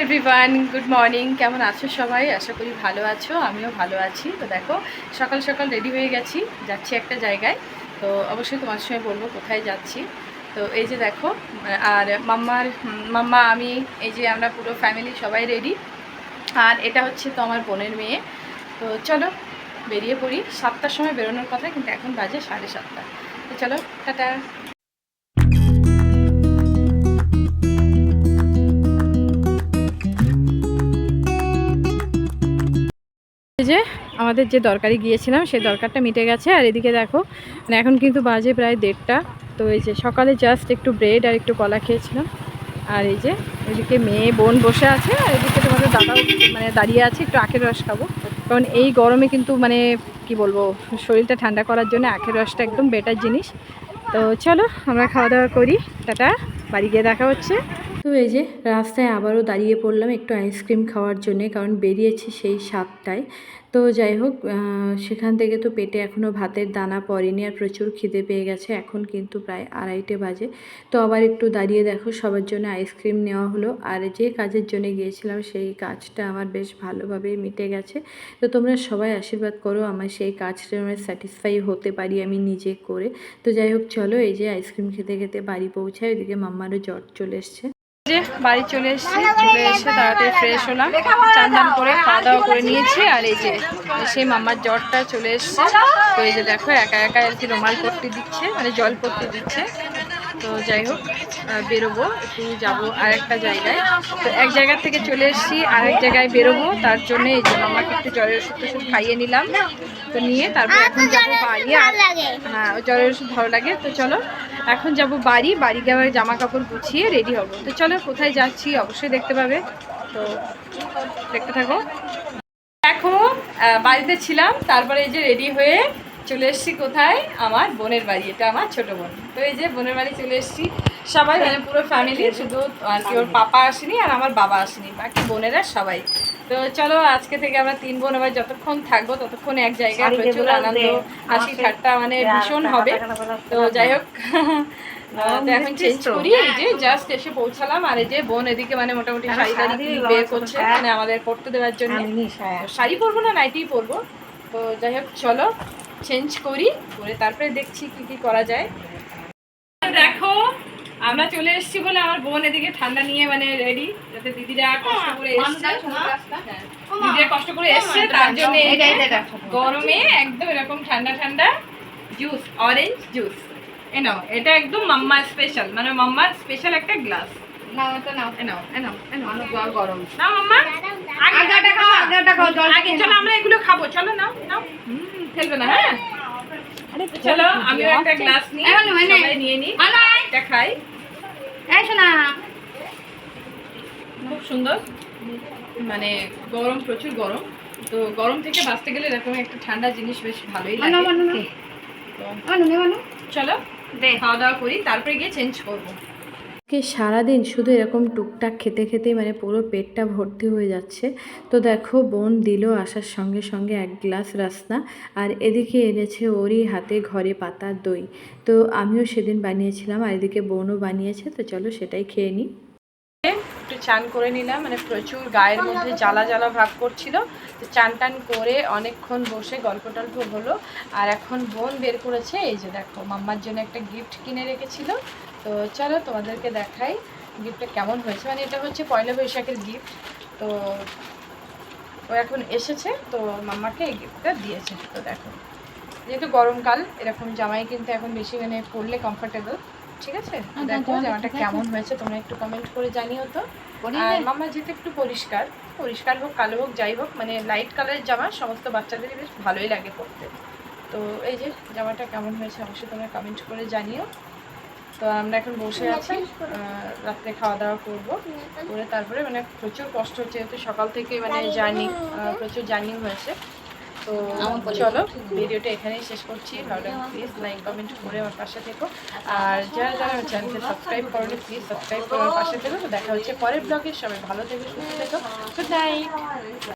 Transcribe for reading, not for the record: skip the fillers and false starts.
Everyone, good morning. কেমন আছো সবাই? আশা করি ভালো আছো, আমিও ভালো আছি। তো দেখো সকাল সকাল রেডি হয়ে গেছি, যাচ্ছি একটা জায়গায়। তো অবশ্যই তোমার সঙ্গে বলবো কোথায় যাচ্ছি। তো এই যে দেখো, আর মাম্মা আমি এই যে আমরা পুরো ফ্যামিলি সবাই রেডি। আর এটা হচ্ছে তো আমার বোনের মেয়ে। তো চলো বেরিয়ে পড়ি। 7টার সময় বেরোনোর কথা, কিন্তু এখন বাজে 7:30। তো চলো, টাটা। যে আমাদের যে দরকারি গিয়েছিলাম সেই দরকারটা মিটে গেছে। আর এদিকে দেখো, মানে এখন কিন্তু বাজে প্রায় 1:30। তো এই যে সকালে জাস্ট একটু ব্রেড আর একটু কলা খেয়েছিলাম। আর এই যে এদিকে মেয়ে বোন বসে আছে, আর এদিকে তোমাদের দাদাও মানে দাঁড়িয়ে আছে, একটু আখের রস খাবো। কারণ এই গরমে কিন্তু মানে কি বলবো, শরীরটা ঠান্ডা করার জন্য আখের রসটা একদম বেটার জিনিস। তো চলো আমরা খাওয়া দাওয়া করি, টাটা। বাড়ি গিয়ে দেখা হচ্ছে। তো এই যে রাস্তায় আবারও দাঁড়িয়ে পড়লাম একটু আইসক্রিম খাওয়ার জন্যে, কারণ বেরিয়েছি সেই 7টায়। তো যাই হোক, সেখান থেকে তো পেটে এখনও ভাতের দানা পড়েনি, আর প্রচুর খিদে পেয়ে গেছে। এখন কিন্তু প্রায় 2:30 বাজে। তো আবার একটু দাঁড়িয়ে দেখো সবার জন্য আইসক্রিম নেওয়া হলো। আর যে কাজের জন্য গিয়েছিলাম সেই কাজটা আমার বেশ ভালোভাবেই মিটে গেছে। তো তোমরা সবাই আশীর্বাদ করো আমার সেই কাজটা আমার স্যাটিসফাই হতে পারি আমি নিজে করে। তো যাই হোক চলো, এই যে আইসক্রিম খেতে খেতে বাড়ি পৌঁছায়। ওইদিকে মাম্মারও জ্বর চলে এসছে। যে বাড়ি চলে এসে তাড়াতাড়ি ফ্রেশ হলাম, চান দান করে খাওয়া দাওয়া করে নিয়েছি। আর এই যে সেই মাম্মার জ্বরটা চলে এসছে। তো এই যে দেখো একা একা আর কি রুমাল পট্টি দিচ্ছে, মানে জল পট্টি দিচ্ছে। তো যাই হোক, বেরোবো, একটু যাবো আর একটা জায়গায়। তো এক জায়গা থেকে চলে এসেছি আর এক জায়গায় বেরোবো, তার জন্য এই যে মামাকে একটু জ্বরের ওষুধ টষুধ খাইয়ে নিলাম। তো নিয়ে তারপর এখন যাবো বাড়ি। হ্যাঁ, ওই জ্বরের ওষুধ ভালো লাগে। তো চলো এখন যাব বাড়ি গিয়ে জামা কাপড় গুছিয়ে রেডি হব। তো চলো কোথায় যাচ্ছি অবশ্যই দেখতে পাবে, তো দেখতে থাকো। দেখো বাড়িতে ছিলাম, তারপরে এই যে রেডি হয়ে চলে এসেছি কোথায়, আমার বোনের বাড়ি। এটা আমার ছোট বোন। তো এই যে বোনের বাড়ি চলে এসেছি সবাই, মানে পুরো ফ্যামিলি, শুধু আর কি ওর পাপা আসেনি আর আমার বাবা আসেনি, বাকি বোনেরা সবাই। তো চলো আজকে থেকে আমরা 3 বোন আবার যতক্ষণ থাকবো ততক্ষণ এক জায়গায় প্রচুর আনন্দ হাসি ঠাট্টা মানে ভীষণ হবে। তো যাই হোক, তো এখন চেঞ্জ করি। এই যে জাস্ট এসে পৌঁছালাম, আর এই যে বোন এদিকে মানে মোটামুটি শাড়ি টাড়ি বের করছে, মানে আমাদের পরতে দেওয়ার জন্য। শাড়ি পরবো না নাইটিই পরবো। তো যাই হোক চলো চেঞ্জ করি, করে তারপরে দেখছি কি কি করা যায়। দেখো আমরা চলে এসেছি বলে আমার বোন এদিকে ঠান্ডা নিয়ে মানে রেডি, যাতে দিদিরা কষ্ট করে এসছে, দিদিরা কষ্ট করে এসছে তার জন্য গরমে একদম এরকম ঠান্ডা ঠান্ডা জুস, অরেঞ্জ জুস। নাও, এটা একদম মাম্মার স্পেশাল, মানে মাম্মার স্পেশাল একটা গ্লাস। নাও তো নাও, নাও নাও নাও, গরম নাও মাম্মা। আগে চলো আমরা এগুলো খাবো, চলো নাও নাও, ফেলবে না। হ্যাঁ চলো আমিও একটা গ্লাস নিই, সবাই নিয়ে নিই, এটা খাই। খুব সুন্দর, মানে গরম, প্রচুর গরম। তো গরম থেকে বাঁচতে গেলে এরকম একটা ঠান্ডা জিনিস বেশ ভালোই লাগে। চলো খাওয়া দাওয়া করি, তারপরে গিয়ে চেঞ্জ করবো। সারাদিন শুধু এরকম টুকটাক খেতে খেতেই মানে পুরো পেটটা ভর্তি হয়ে যাচ্ছে। তো দেখো বোন দিল আসার সঙ্গে সঙ্গে 1 গ্লাস রাসনা, আর এদিকে এনেছে ওরই হাতে ঘরে পাতা দই। তো আমিও সেদিন বানিয়েছিলাম, আর এদিকে বোনও বানিয়েছে। তো চলো সেটাই খেয়ে নিই। একটু চান করে নিলাম, মানে প্রচুর গায়ের মধ্যে জ্বালা জ্বালা ভাব করছিল। তো চান টান করে অনেকক্ষণ বসে গল্প টল্প হলো। আর এখন বোন বের করেছে, এই যে দেখো মাম্মার জন্য একটা গিফট কিনে রেখেছিল। তো চলো তোমাদেরকে দেখাই গিফটটা কেমন হয়েছে। মানে এটা হচ্ছে পয়লা বৈশাখের গিফট। তো ও এখন এসেছে, তো মাম্মাকে এই গিফটটা দিয়েছে। তো দেখো, যেহেতু গরমকাল এরকম জামাই কিন্তু এখন বেশি মানে পরলে কমফোর্টেবল। ঠিক আছে, দেখো জামাটা কেমন হয়েছে তোমরা একটু কমেন্ট করে জানিও। তো আর মাম্মা যেহেতু একটু পরিষ্কার পরিষ্কার হোক কালো হোক যাই হোক, মানে লাইট কালারের জামা সমস্ত বাচ্চাদেরই বেশ ভালোই লাগে পরতে। তো এই যে জামাটা কেমন হয়েছে অবশ্যই তোমরা কমেন্ট করে জানিও। তো আমরা এখন বসে আছি, রাত্রে খাওয়া দাওয়া করবো, করে তারপরে মানে প্রচুর কষ্ট হচ্ছে, যেহেতু সকাল থেকে মানে জার্নি, প্রচুর জার্নি হয়েছে। তো চলো ভিডিওটা এখানেই শেষ করছি। ভালো লাগলে প্লিজ লাইক কমেন্ট করে আমার পাশে থেকো, আর যারা যারা আমার চ্যানেলকে সাবস্ক্রাইব করোনি প্লিজ সাবস্ক্রাইব করে আমার পাশে থেকো। তো দেখা হচ্ছে পরের ব্লগে, সবাই ভালো থেকো, সুস্থ থেকো, গুড নাইট।